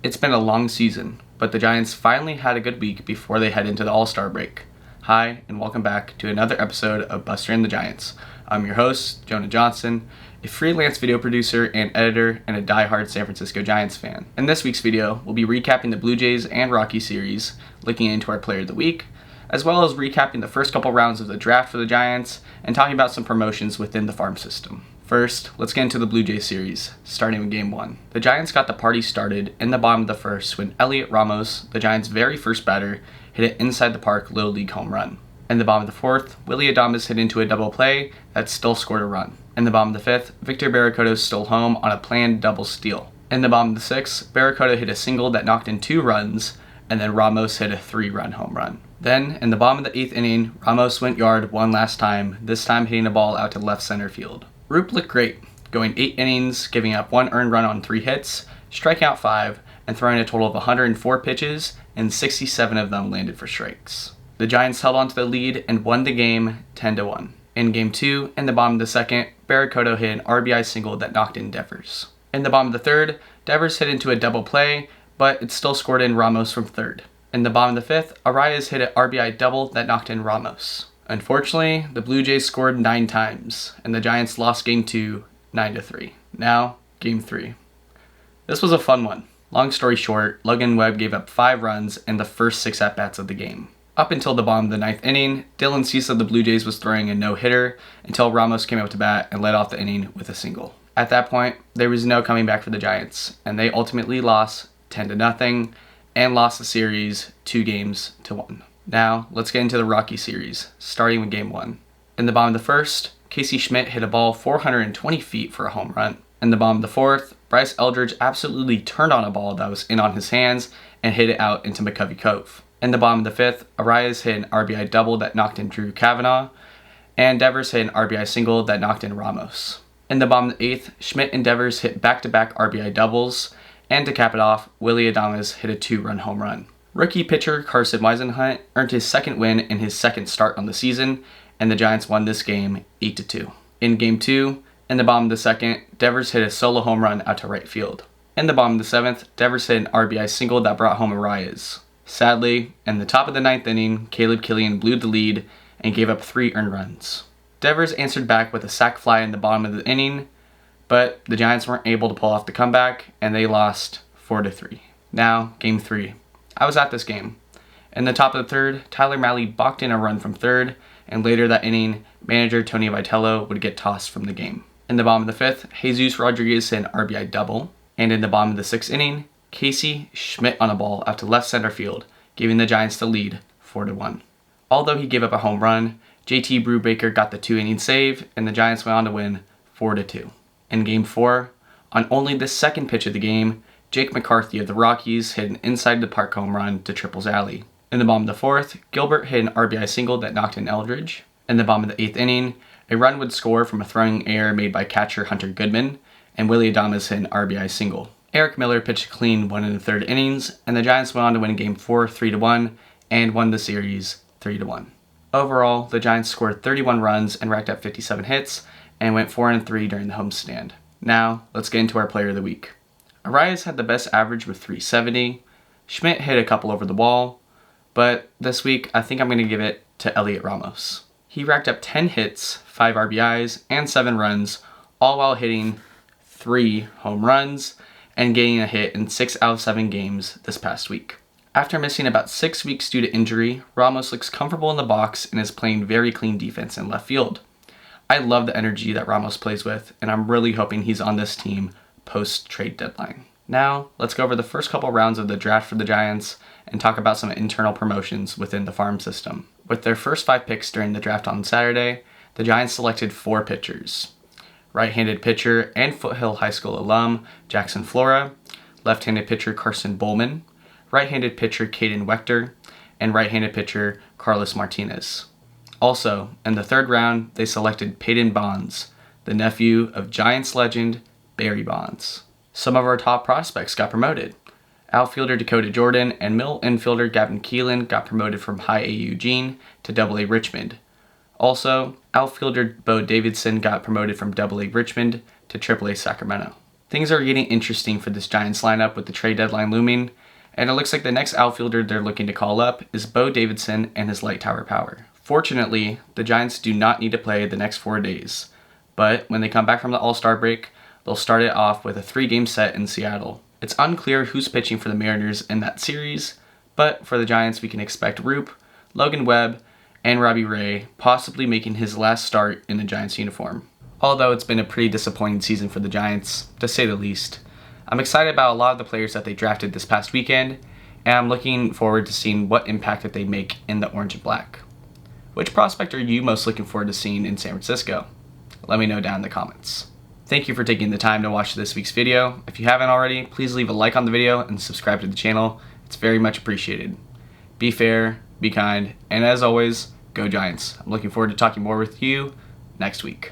It's been a long season, but the Giants finally had a good week before they head into the All-Star break. Hi, and welcome back to another episode of Buster and the Giants. I'm your host, Jonah Johnson, a freelance video producer and editor and a diehard San Francisco Giants fan. In this week's video, we'll be recapping the Blue Jays and Rockies series, looking into our player of the week, as well as recapping the first couple rounds of the draft for the Giants, and talking about some promotions within the farm system. First, let's get into the Blue Jays series, starting with Game 1. The Giants got the party started in the bottom of the first when Elliot Ramos, the Giants' very first batter, hit an inside the park Little League home run. In the bottom of the fourth, Willy Adames hit into a double play that still scored a run. In the bottom of the fifth, Victor Barracoto stole home on a planned double steal. In the bottom of the sixth, Barracoto hit a single that knocked in 2 runs, and then Ramos hit a 3-run home run. Then, in the bottom of the 8th inning, Ramos went yard one last time, this time hitting a ball out to left center field. Roop looked great, going 8 innings, giving up 1 earned run on 3 hits, striking out 5, and throwing a total of 104 pitches, and 67 of them landed for strikes. The Giants held on to the lead and won the game 10-1. In Game 2, in the bottom of the second, Barracoto hit an RBI single that knocked in Devers. In the bottom of the third, Devers hit into a double play, but it still scored in Ramos from third. In the bottom of the fifth, Arias hit an RBI double that knocked in Ramos. Unfortunately, the Blue Jays scored 9 times, and the Giants lost Game 2 9-3. Now, Game 3. This was a fun one. Long story short, Logan Webb gave up 5 runs in the first 6 at-bats of the game. Up until the bottom of the 9th inning, Dylan Cease of the Blue Jays was throwing a no-hitter until Ramos came up to bat and led off the inning with a single. At that point, there was no coming back for the Giants, and they ultimately lost 10-0 and lost the series 2-1. Now, let's get into the Rockies series, starting with Game 1. In the bottom of the first, Casey Schmidt hit a ball 420 feet for a home run. In the bottom of the fourth, Bryce Eldridge absolutely turned on a ball that was in on his hands and hit it out into McCovey Cove. In the bottom of the fifth, Arias hit an RBI double that knocked in Drew Kavanaugh, and Devers hit an RBI single that knocked in Ramos. In the bottom of the 8th, Schmidt and Devers hit back-to-back RBI doubles, and to cap it off, Willy Adames hit a 2-run home run. Rookie pitcher Carson Weisenhunt earned his second win in his second start on the season, and the Giants won this game 8-2. In Game 2, in the bottom of the second, Devers hit a solo home run out to right field. In the bottom of the 7th, Devers hit an RBI single that brought home Arias. Sadly, in the top of the 9th inning, Caleb Killian blew the lead and gave up 3 earned runs. Devers answered back with a sac fly in the bottom of the inning, but the Giants weren't able to pull off the comeback, and they lost 4-3. Now, Game 3. I was at this game. In the top of the third, Tyler Mahle balked in a run from third, and later that inning, manager Tony Vitello would get tossed from the game. In the bottom of the fifth, Jesus Rodriguez hit an RBI double, and in the bottom of the 6th inning, Casey Schmidt on a ball out to left center field, giving the Giants the lead 4-1. Although he gave up a home run, JT Brubaker got the 2-inning save, and the Giants went on to win 4-2. In Game 4, on only the second pitch of the game, Jake McCarthy of the Rockies hit an inside-the-park home run to Triples Alley. In the bottom of the 4th, Gilbert hit an RBI single that knocked in Eldridge. In the bottom of the 8th inning, a run would score from a throwing error made by catcher Hunter Goodman, and Willy Adames hit an RBI single. Eric Miller pitched clean 1 1/3 innings, and the Giants went on to win Game 4 3-1 and won the series 3-1. Overall, the Giants scored 31 runs and racked up 57 hits and went 4-3 during the homestand. Now, let's get into our player of the week. Arias had the best average with 370. Schmidt hit a couple over the wall, but this week I think I'm going to give it to Elliot Ramos. He racked up 10 hits, 5 RBIs, and 7 runs, all while hitting 3 home runs and getting a hit in 6 out of 7 games this past week. After missing about 6 weeks due to injury, Ramos looks comfortable in the box and is playing very clean defense in left field. I love the energy that Ramos plays with, and I'm really hoping he's on this team post-trade deadline. Now, let's go over the first couple rounds of the draft for the Giants and talk about some internal promotions within the farm system. With their first 5 picks during the draft on Saturday, the Giants selected 4 pitchers. Right-handed pitcher and Foothill High School alum Jackson Flora, left-handed pitcher Carson Bowman, right-handed pitcher Caden Wechter, and right-handed pitcher Carlos Martinez. Also, in the 3rd round, they selected Peyton Bonds, the nephew of Giants legend Barry Bonds. Some of our top prospects got promoted. Outfielder Dakota Jordan and middle infielder Gavin Keelan got promoted from High A Eugene to Double A Richmond. Also, outfielder Bo Davidson got promoted from Double A Richmond to Triple A Sacramento. Things are getting interesting for this Giants lineup with the trade deadline looming, and it looks like the next outfielder they're looking to call up is Bo Davidson and his light tower power. Fortunately, the Giants do not need to play the next 4 days, but when they come back from the All-Star break, they'll start it off with a 3-game set in Seattle. It's unclear who's pitching for the Mariners in that series, but for the Giants we can expect Roop, Logan Webb, and Robbie Ray possibly making his last start in the Giants uniform. Although it's been a pretty disappointing season for the Giants, to say the least. I'm excited about a lot of the players that they drafted this past weekend, and I'm looking forward to seeing what impact that they make in the orange and black. Which prospect are you most looking forward to seeing in San Francisco? Let me know down in the comments. Thank you for taking the time to watch this week's video. If you haven't already, please leave a like on the video and subscribe to the channel. It's very much appreciated. Be fair, be kind, and as always, go Giants. I'm looking forward to talking more with you next week.